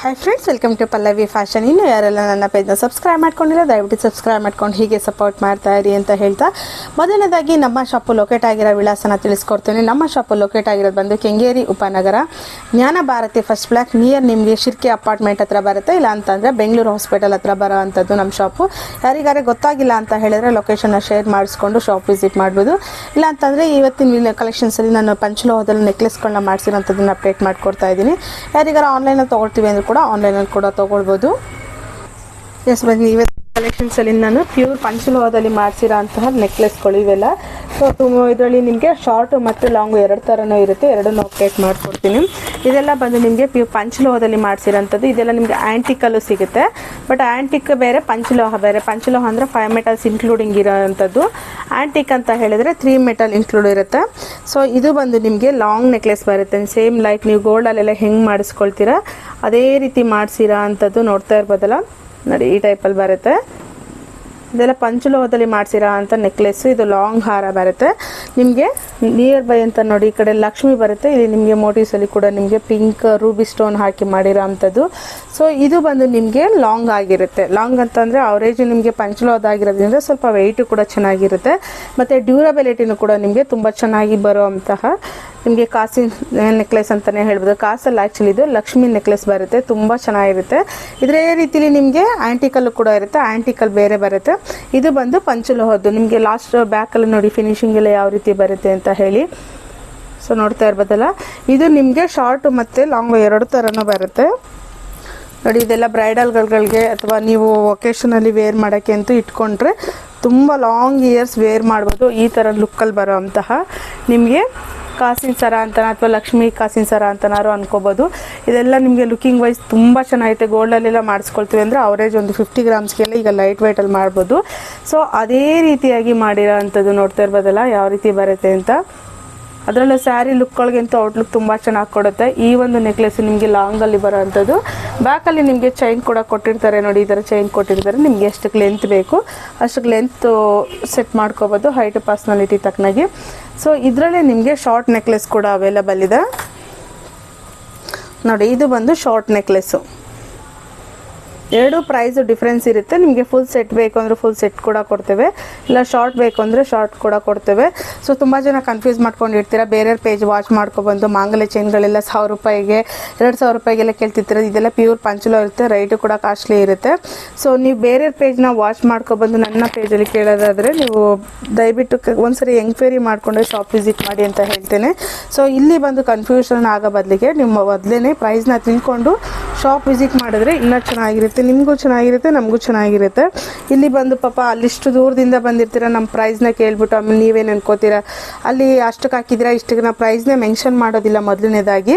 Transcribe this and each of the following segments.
Hi friends, welcome to Pallavi fashion. ಇನ್ನು ಯಾರೆಲ್ಲ ನನ್ನ ಪೇಜ್ನ ಸಬ್ಸ್ಕ್ರೈಬ್ ಮಾಡ್ಕೊಂಡಿಲ್ಲ ದಯವಿಟ್ಟು ಸಬ್ಸ್ಕ್ರೈಬ್ ಮಾಡ್ಕೊಂಡು ಹೀಗೆ ಸಪೋರ್ಟ್ ಮಾಡ್ತಾ ಇರಿ ಅಂತ ಹೇಳ್ತಾ, ಮೊದಲನೇದಾಗಿ ನಮ್ಮ ಶಾಪು ಲೊಕೇಟ್ ಆಗಿರೋ ವಿಳಾಸನ ತಿಳಿಸ್ಕೊಡ್ತೀನಿ. ನಮ್ಮ ಶಾಪು ಲೊಕೇಟ್ ಆಗಿರೋದು ಬಂದು ಕೆಂಗೇರಿ ಉಪನಗರ, ಜ್ಞಾನ ಭಾರತಿ ಫಸ್ಟ್ ಬ್ಲಾಕ್ ನಿಯರ್ ನಿಮಗೆ ಶಿರ್ಕೆ ಅಪಾರ್ಟ್ಮೆಂಟ್ ಹತ್ರ ಬರುತ್ತೆ. ಇಲ್ಲ ಅಂತಂದರೆ ಬೆಂಗಳೂರು ಹಾಸ್ಪಿಟಲ್ ಹತ್ರ ಬರೋ ಅಂಥದ್ದು ನಮ್ಮ ಶಾಪು. ಯಾರಿಗಾರೆ ಗೊತ್ತಾಗಿಲ್ಲ ಅಂತ ಹೇಳಿದ್ರೆ ಲೊಕೇಶನ್ನ ಶೇರ್ ಮಾಡಿಸ್ಕೊಂಡು ಶಾಪ್ ವಿಸಿಟ್ ಮಾಡ್ಬೋದು. ಇಲ್ಲ ಅಂತಂದರೆ ಇವತ್ತಿನ ಕಲೆಕ್ಷನ್ಸಲ್ಲಿ ನಾನು ಪಂಚಲೋಹದಲ್ಲಿ ನೆಕ್ಲೆಸ್ಗಳನ್ನ ಮಾಡಿಸಿರೋಂಥದ್ದನ್ನು ಅಪ್ಡೇಟ್ ಮಾಡ್ಕೊಡ್ತಾ ಇದ್ದೀನಿ. ಯಾರಿಗಾರ ಆನ್ಲೈನಲ್ಲಿ ತೊಗೊಳ್ತೀವಿ ಅಂದರೆ ಕೂಡ ಆನ್ಲೈನಲ್ಲಿ ಕೂಡ ತೊಗೊಳ್ಬೋದು. ಎಸ್, ಬನ್ನಿ ಇವತ್ತು ಕಲೆಕ್ಷನ್ಸಲ್ಲಿ ನಾನು ಪ್ಯೂರ್ ಪಂಚಲೋಹದಲ್ಲಿ ಮಾಡಿಸಿರೋ ಅಂತಹ ನೆಕ್ಲೆಸ್ಗಳು ಇವೆಲ್ಲ. ಸೊ ಇದರಲ್ಲಿ ನಿಮಗೆ ಶಾರ್ಟ್ ಮತ್ತು ಲಾಂಗು ಎರಡು ಥರನೂ ಇರುತ್ತೆ, ಎರಡನ್ನೂ ಅಪ್ಡೇಟ್ ಮಾಡಿಕೊಡ್ತೀನಿ. ಇದೆಲ್ಲ ಬಂದು ನಿಮಗೆ ಪ್ಯೂರ್ ಪಂಚಲೋಹದಲ್ಲಿ ಮಾಡಿಸಿರೋಂಥದ್ದು. ಇದೆಲ್ಲ ನಿಮಗೆ ಆ್ಯಂಟಿಕಲ್ಲೂ ಸಿಗುತ್ತೆ, ಬಟ್ ಆ್ಯಂಟಿಕ್ ಬೇರೆ ಪಂಚಲೋಹ ಬೇರೆ. ಪಂಚಲೋಹ ಅಂದರೆ 5 ಮೆಟಲ್ಸ್ ಇನ್ಕ್ಲೂಡಿಂಗ್ ಇರೋವಂಥದ್ದು. ಆ್ಯಂಟಿಕ್ ಅಂತ ಹೇಳಿದರೆ 3 ಮೆಟಲ್ ಇನ್ಕ್ಲೂಡ್ ಇರುತ್ತೆ. ಸೊ ಇದು ಬಂದು ನಿಮಗೆ ಲಾಂಗ್ ನೆಕ್ಲೆಸ್ ಬರುತ್ತೆ. ಸೇಮ್ ಲೈಕ್ ನೀವು ಗೋಲ್ಡಲ್ಲೆಲ್ಲ ಹೆಂಗೆ ಮಾಡಿಸ್ಕೊಳ್ತೀರಾ ಅದೇ ರೀತಿ ಮಾಡಿಸಿರೋ ಅಂಥದ್ದು ನೋಡ್ತಾ ಇರ್ಬೋದಲ್ಲ ನೋಡಿ, ಈ ಟೈಪಲ್ಲಿ ಬರುತ್ತೆ. ಇದೆಲ್ಲ ಪಂಚಲೋಹದಲ್ಲಿ ಮಾಡಿಸಿರೋ ಅಂಥ ನೆಕ್ಲೆಸ್ಸು. ಇದು ಲಾಂಗ್ ಹಾರ ಬರುತ್ತೆ ನಿಮಗೆ. ನಿಯರ್ ಬೈ ಅಂತ ನೋಡಿ, ಈ ಕಡೆ ಲಕ್ಷ್ಮಿ ಬರುತ್ತೆ. ಇಲ್ಲಿ ನಿಮಗೆ ಮೋಟಿವ್ಸಲ್ಲಿ ಕೂಡ ನಿಮಗೆ ಪಿಂಕ್ ರೂಬಿ ಸ್ಟೋನ್ ಹಾಕಿ ಮಾಡಿರೋ ಅಂಥದ್ದು. ಸೊ ಇದು ಬಂದು ನಿಮಗೆ ಲಾಂಗ್ ಆಗಿರುತ್ತೆ. ಲಾಂಗ್ ಅಂತಂದರೆ ಅವರೇಜ್ ನಿಮಗೆ ಪಂಚಲೋಹದಾಗಿರೋದ್ರಿಂದ ಸ್ವಲ್ಪ ವೆಯ್ಟು ಕೂಡ ಚೆನ್ನಾಗಿರುತ್ತೆ, ಮತ್ತು ಡ್ಯೂರಬಿಲಿಟಿನೂ ಕೂಡ ನಿಮಗೆ ತುಂಬ ಚೆನ್ನಾಗಿ ಬರುವಂತಹ ನಿಮಗೆ ಕಾಸಿನ ನೆಕ್ಲೆಸ್ ಅಂತಲೇ ಹೇಳ್ಬೋದು. ಕಾಸಲ್ಲಿ ಆ್ಯಕ್ಚುಲಿ ಇದು ಲಕ್ಷ್ಮಿ ನೆಕ್ಲೆಸ್ ಬರುತ್ತೆ, ತುಂಬ ಚೆನ್ನಾಗಿರುತ್ತೆ. ಇದೇ ರೀತಿಲಿ ನಿಮಗೆ ಆ್ಯಂಟಿಕಲ್ಲು ಕೂಡ ಇರುತ್ತೆ, ಆ್ಯಂಟಿಕಲ್ ಬೇರೆ ಬರುತ್ತೆ. ಇದು ಬಂದು ಪಂಚಲೋಹದ್ದು. ನಿಮಗೆ ಲಾಸ್ಟ್ ಬ್ಯಾಕಲ್ಲಿ ನೋಡಿ ಫಿನಿಶಿಂಗ್ ಎಲ್ಲ ಯಾವ ರೀತಿ ಬರುತ್ತೆ ಅಂತ ಹೇಳಿ. ಸೊ ನೋಡ್ತಾ ಇರ್ಬೋದಲ್ಲ, ಇದು ನಿಮಗೆ ಶಾರ್ಟು ಮತ್ತು ಲಾಂಗು ಎರಡು ಥರನೂ ಬರುತ್ತೆ ನೋಡಿ. ಇದೆಲ್ಲ ಬ್ರೈಡಲ್ಗಳಿಗೆ ಅಥವಾ ನೀವು ಒಕೇಶನಲ್ಲಿ ವೇರ್ ಮಾಡೋಕ್ಕೆ ಅಂತೂ ಇಟ್ಕೊಂಡ್ರೆ ತುಂಬ ಲಾಂಗ್ ಇಯರ್ಸ್ ವೇರ್ ಮಾಡ್ಬೋದು. ಈ ಥರ ಲುಕ್ಕಲ್ಲಿ ಬರೋ ಅಂತಹ ನಿಮಗೆ ಕಾಸಿನ ಸರ ಅಂತನ ಅಥವಾ ಲಕ್ಷ್ಮಿ ಕಾಸಿನ ಸರ ಅಂತನಾರು ಅನ್ಕೋಬೋದು. ಇದೆಲ್ಲ ನಿಮಗೆ ಲುಕಿಂಗ್ ವೈಸ್ ತುಂಬ ಚೆನ್ನಾಗೈತೆ. ಗೋಲ್ಡಲ್ಲೆಲ್ಲ ಮಾಡಿಸ್ಕೊಳ್ತೀವಿ ಅಂದರೆ ಅವರೇಜ್ ಒಂದು 50 ಗ್ರಾಮ್ಸ್ಗೆಲ್ಲ ಈಗ ಲೈಟ್ ವೆಯ್ಟಲ್ಲಿ ಮಾಡ್ಬೋದು. ಸೊ ಅದೇ ರೀತಿಯಾಗಿ ಮಾಡಿರೋ ಅಂಥದ್ದು ನೋಡ್ತಾ ಇರ್ಬೋದಲ್ಲ ಯಾವ ರೀತಿ ಬರುತ್ತೆ ಅಂತ. ಅದರಲ್ಲೂ ಸ್ಯಾರಿ ಲುಕ್ಗಳಿಗಂತೂ ಔಟ್ಲುಕ್ ತುಂಬ ಚೆನ್ನಾಗಿ ಕೊಡುತ್ತೆ. ಈ ಒಂದು ನೆಕ್ಲೆಸ್ ನಿಮಗೆ ಲಾಂಗಲ್ಲಿ ಬರೋ ಅಂಥದ್ದು. ಬ್ಯಾಕಲ್ಲಿ ನಿಮಗೆ ಚೈನ್ ಕೂಡ ಕೊಟ್ಟಿರ್ತಾರೆ ನೋಡಿ, ಈ ಥರ ಚೈನ್ ಕೊಟ್ಟಿರ್ತಾರೆ. ನಿಮಗೆ ಎಷ್ಟಕ್ಕೆ ಲೆಂತ್ ಬೇಕು ಅಷ್ಟಕ್ಕೆ ಲೆಂತ್ ಸೆಟ್ ಮಾಡ್ಕೋಬೋದು ಹೈಟ್ ಪರ್ಸ್ನಾಲಿಟಿ ತಕ್ಕನಾಗಿ. ಸೊ ಇದರಲ್ಲೇ ನಿಮಗೆ ಶಾರ್ಟ್ ನೆಕ್ಲೆಸ್ ಕೂಡ ಅವೈಲಬಲ್ ಇದೆ ನೋಡಿ. ಇದು ಬಂದು ಶಾರ್ಟ್ ನೆಕ್ಲೆಸ್ಸು. ಎರಡು ಪ್ರೈಸು ಡಿಫ್ರೆನ್ಸ್ ಇರುತ್ತೆ. ನಿಮಗೆ ಫುಲ್ ಸೆಟ್ ಬೇಕು ಅಂದರೆ ಫುಲ್ ಸೆಟ್ ಕೂಡ ಕೊಡ್ತೇವೆ, ಇಲ್ಲ ಶಾರ್ಟ್ ಬೇಕು ಅಂದರೆ ಶಾರ್ಟ್ ಕೂಡ ಕೊಡ್ತೇವೆ. ಸೊ ತುಂಬ ಜನ ಕನ್ಫ್ಯೂಸ್ ಮಾಡ್ಕೊಂಡಿರ್ತೀರ. ಬೇರೆ ಪೇಜ್ ವಾಚ್ ಮಾಡ್ಕೊಬಂದು ಮಾಂಗಲ್ಯ ಚೈನ್ಗಳೆಲ್ಲ 1000 ರೂಪಾಯಿಗೆ 2000 ರೂಪಾಯಿಗೆಲ್ಲ ಕೇಳ್ತಿರ್ತೀರ. ಇದೆಲ್ಲ ಪ್ಯೂರ್ ಪಂಚಲೋ ಇರುತ್ತೆ, ರೈಟು ಕೂಡ ಕಾಸ್ಟ್ಲಿ ಇರುತ್ತೆ. ಸೊ ನೀವು ಬೇರೆ ಪೇಜ್ನ ವಾಚ್ ಮಾಡ್ಕೊಬಂದು ನನ್ನ ಪೇಜಲ್ಲಿ ಕೇಳೋದಾದರೆ ನೀವು ದಯವಿಟ್ಟು ಒಂದ್ಸರಿ ಎಂಕ್ವೈರಿ ಮಾಡಿಕೊಂಡು ಶಾಪ್ ವಿಸಿಟ್ ಮಾಡಿ ಅಂತ ಹೇಳ್ತೇನೆ. ಸೊ ಇಲ್ಲಿ ಬಂದು ಕನ್ಫ್ಯೂಷನ್ ಆಗೋ ಬದಲಿಗೆ ನೀವು ಮೊದಲೇ ಪ್ರೈಸ್ನ ತಿಳ್ಕೊಂಡು ಶಾಪ್ ವಿಸಿಟ್ ಮಾಡಿದ್ರೆ ಇನ್ನೂ ಚೆನ್ನಾಗಿರುತ್ತೆ, ನಿಮಗೂ ಚೆನ್ನಾಗಿರುತ್ತೆ, ನಮಗೂ ಚೆನ್ನಾಗಿರುತ್ತೆ. ಇಲ್ಲಿ ಬಂದು ಪಾಪ ಅಲ್ಲಿಷ್ಟು ದೂರದಿಂದ ಬಂದಿರ್ತೀರ, ನಮ್ಮ ಪ್ರೈಸ್ನ ಕೇಳ್ಬಿಟ್ಟು ಆಮೇಲೆ ನೀವೇನು ಅನ್ಕೋತೀರ ಅಲ್ಲಿ ಅಷ್ಟಕ್ಕೆ ಹಾಕಿದ್ದೀರಾ ಇಷ್ಟಕ್ಕೆ. ನಾವು ಪ್ರೈಸ್ನೇ ಮೆನ್ಷನ್ ಮಾಡೋದಿಲ್ಲ. ಮೊದಲನೇದಾಗಿ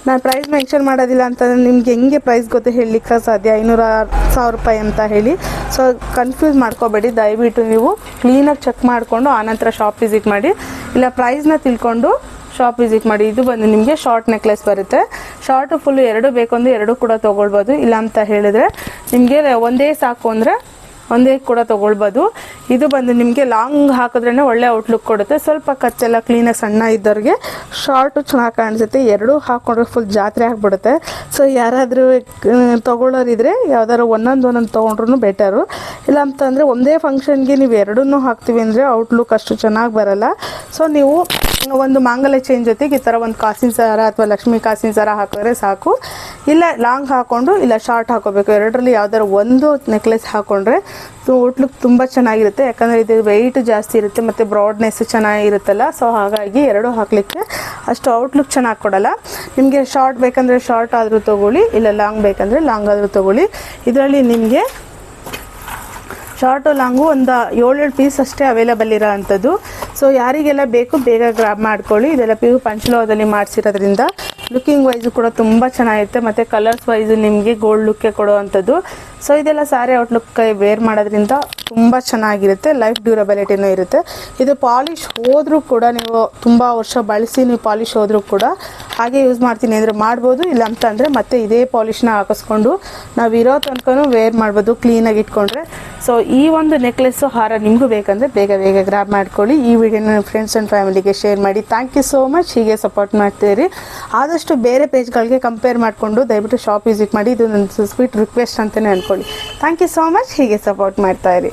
ನಾನು ಪ್ರೈಸ್ ಮೆನ್ಷನ್ ಮಾಡೋದಿಲ್ಲ ಅಂತಂದರೆ ನಿಮ್ಗೆ ಹೆಂಗೆ ಪ್ರೈಸ್ ಗೊತ್ತು ಹೇಳಲಿಕ್ಕೆ ಸಾಧ್ಯ, 500-1000 ರೂಪಾಯಿ ಅಂತ ಹೇಳಿ. ಸೊ ಕನ್ಫ್ಯೂಸ್ ಮಾಡ್ಕೋಬೇಡಿ, ದಯವಿಟ್ಟು ನೀವು ಕ್ಲೀನಾಗಿ ಚೆಕ್ ಮಾಡಿಕೊಂಡು ಆನಂತರ ಶಾಪ್ ವಿಸಿಟ್ ಮಾಡಿ, ಇಲ್ಲ ಪ್ರೈಸ್ನ ತಿಳ್ಕೊಂಡು ಶಾಪ್ ವಿಸಿಟ್ ಮಾಡಿ. ಇದು ಬಂದು ನಿಮಗೆ ಶಾರ್ಟ್ ನೆಕ್ಲೆಸ್ ಬರುತ್ತೆ. ಶಾರ್ಟು ಫುಲ್ಲು ಎರಡು ಬೇಕು ಅಂದರೆ ಎರಡು ಕೂಡ ತೊಗೊಳ್ಬೋದು. ಇಲ್ಲ ಅಂತ ಹೇಳಿದ್ರೆ ನಿಮಗೆ ಒಂದೇ ಸಾಕು ಅಂದರೆ ಒಂದೇ ಕೂಡ ತೊಗೊಳ್ಬೋದು. ಇದು ಬಂದು ನಿಮಗೆ ಲಾಂಗ್ ಹಾಕಿದ್ರೇ ಒಳ್ಳೆ ಔಟ್ಲುಕ್ ಕೊಡುತ್ತೆ. ಸ್ವಲ್ಪ ಕಚ್ಚೆಲ್ಲ ಕ್ಲೀನಾಗಿ ಸಣ್ಣ ಇದ್ದವ್ರಿಗೆ ಶಾರ್ಟು ಚೆನ್ನಾಗಿ ಕಾಣಿಸುತ್ತೆ. ಎರಡೂ ಹಾಕ್ಕೊಂಡ್ರೆ ಫುಲ್ ಜಾತ್ರೆ ಆಗಿಬಿಡುತ್ತೆ. ಸೊ ಯಾರಾದರೂ ತೊಗೊಳ್ಳೋರಿದ್ರೆ ಯಾವ್ದಾದ್ರು ಒಂದೊಂದು ತೊಗೊಂಡ್ರೂ ಬೆಟರು. ಇಲ್ಲ ಅಂತಂದರೆ ಒಂದೇ ಫಂಕ್ಷನ್ಗೆ ನೀವು ಎರಡನ್ನೂ ಹಾಕ್ತೀವಿ ಅಂದರೆ ಔಟ್ಲುಕ್ ಅಷ್ಟು ಚೆನ್ನಾಗಿ ಬರೋಲ್ಲ. ಸೊ ನೀವು ಒಂದು ಮಾಂಗಲ್ಯ ಚೈನ್ ಜೊತೆಗೆ ಈ ಥರ ಒಂದು ಕಾಸಿನ ಸರ ಅಥವಾ ಲಕ್ಷ್ಮಿ ಕಾಸಿನ ಸರ ಹಾಕಿದ್ರೆ ಸಾಕು. ಇಲ್ಲ ಲಾಂಗ್ ಹಾಕ್ಕೊಂಡು ಇಲ್ಲ ಶಾರ್ಟ್ ಹಾಕೋಬೇಕು. ಎರಡರಲ್ಲಿ ಯಾವ್ದಾದ್ರು ಒಂದು ನೆಕ್ಲೆಸ್ ಹಾಕ್ಕೊಂಡ್ರೆ ಔಟ್ಲುಕ್ ತುಂಬ ಚೆನ್ನಾಗಿರುತ್ತೆ. ಯಾಕಂದರೆ ಇದು ವೆಯ್ಟ್ ಜಾಸ್ತಿ ಇರುತ್ತೆ ಮತ್ತು ಬ್ರಾಡ್ನೆಸ್ ಚೆನ್ನಾಗಿರುತ್ತಲ್ಲ. ಸೊ ಹಾಗಾಗಿ ಎರಡು ಹಾಕಲಿಕ್ಕೆ ಅಷ್ಟು ಔಟ್ಲುಕ್ ಚೆನ್ನಾಗಿ ಕೊಡೋಲ್ಲ. ನಿಮಗೆ ಶಾರ್ಟ್ ಬೇಕಂದರೆ ಶಾರ್ಟ್ ಆದರೂ ತೊಗೊಳ್ಳಿ, ಇಲ್ಲ ಲಾಂಗ್ ಬೇಕಂದರೆ ಲಾಂಗ್ ಆದರೂ ತೊಗೊಳ್ಳಿ. ಇದರಲ್ಲಿ ನಿಮಗೆ ಶಾರ್ಟು ಲಾಂಗು ಒಂದು 7 ಪೀಸ್ ಅಷ್ಟೇ ಅವೈಲಬಲ್ ಇರೋ ಅಂಥದ್ದು. ಸೊ ಯಾರಿಗೆಲ್ಲ ಬೇಕು ಬೇಗ ಗ್ರಾಬ್ ಮಾಡ್ಕೊಳ್ಳಿ. ಇದೆಲ್ಲ ಪ್ಯೂರ್ ಪಂಚಲೋಹದಲ್ಲಿ ಮಾಡಿಸಿರೋದ್ರಿಂದ ಲುಕಿಂಗ್ ವೈಸು ಕೂಡ ತುಂಬ ಚೆನ್ನಾಗಿರುತ್ತೆ, ಮತ್ತು ಕಲರ್ಸ್ ವೈಸು ನಿಮಗೆ ಗೋಲ್ಡ್ ಲುಕ್ಕೆ ಕೊಡುವಂಥದ್ದು. ಸೊ ಇದೆಲ್ಲ ಸಾರಿ ಔಟ್ಲುಕ್ ವೇರ್ ಮಾಡೋದ್ರಿಂದ ತುಂಬ ಚೆನ್ನಾಗಿರುತ್ತೆ, ಲೈಫ್ ಡ್ಯೂರಬಿಲಿಟಿನೂ ಇರುತ್ತೆ. ಇದು ಪಾಲಿಶ್ ಹೋದರೂ ಕೂಡ ನೀವು ತುಂಬ ವರ್ಷ ಬಳಸಿ ನೀವು ಪಾಲಿಶ್ ಹೋದರೂ ಕೂಡ ಹಾಗೆ ಯೂಸ್ ಮಾಡ್ತೀನಿ ಅಂದರೆ ಮಾಡ್ಬೋದು. ಇಲ್ಲ ಅಂತಂದರೆ ಮತ್ತೆ ಇದೇ ಪಾಲಿಷ್ನ ಹಾಕಿಸ್ಕೊಂಡು ನಾವು ಇರೋ ತನಕನೂ ವೇರ್ ಮಾಡ್ಬೋದು ಕ್ಲೀನಾಗಿ ಇಟ್ಕೊಂಡ್ರೆ. ಸೊ ಈ ಒಂದು ನೆಕ್ಲೆಸ್ಸು ಹಾರ ನಿಮಗೂ ಬೇಕಂದರೆ ಬೇಗ ಬೇಗ ಗ್ರಾಬ್ ಮಾಡ್ಕೊಳ್ಳಿ. ಈ ವಿಡಿಯೋನ ಫ್ರೆಂಡ್ಸ್ ಆ್ಯಂಡ್ ಫ್ಯಾಮಿಲಿಗೆ ಶೇರ್ ಮಾಡಿ. Thank you so much. ಹೀಗೆ ಸಪೋರ್ಟ್ ಮಾಡ್ತೀರಿ. ಆದಷ್ಟು ಬೇರೆ ಪೇಜ್ಗಳಿಗೆ ಕಂಪೇರ್ ಮಾಡಿಕೊಂಡು ದಯವಿಟ್ಟು ಶಾಪ್ ವಿಸಿಟ್ ಮಾಡಿ. ಇದು ನನ್ನ ಸ್ವೀಟ್ ರಿಕ್ವೆಸ್ಟ್ ಅಂತಲೇ ಅಂದ್ಕೊಳ್ಳಿ. Thank you so much. ಹೀಗೆ ಸಪೋರ್ಟ್ ಮಾಡ್ತಾಯಿರಿ.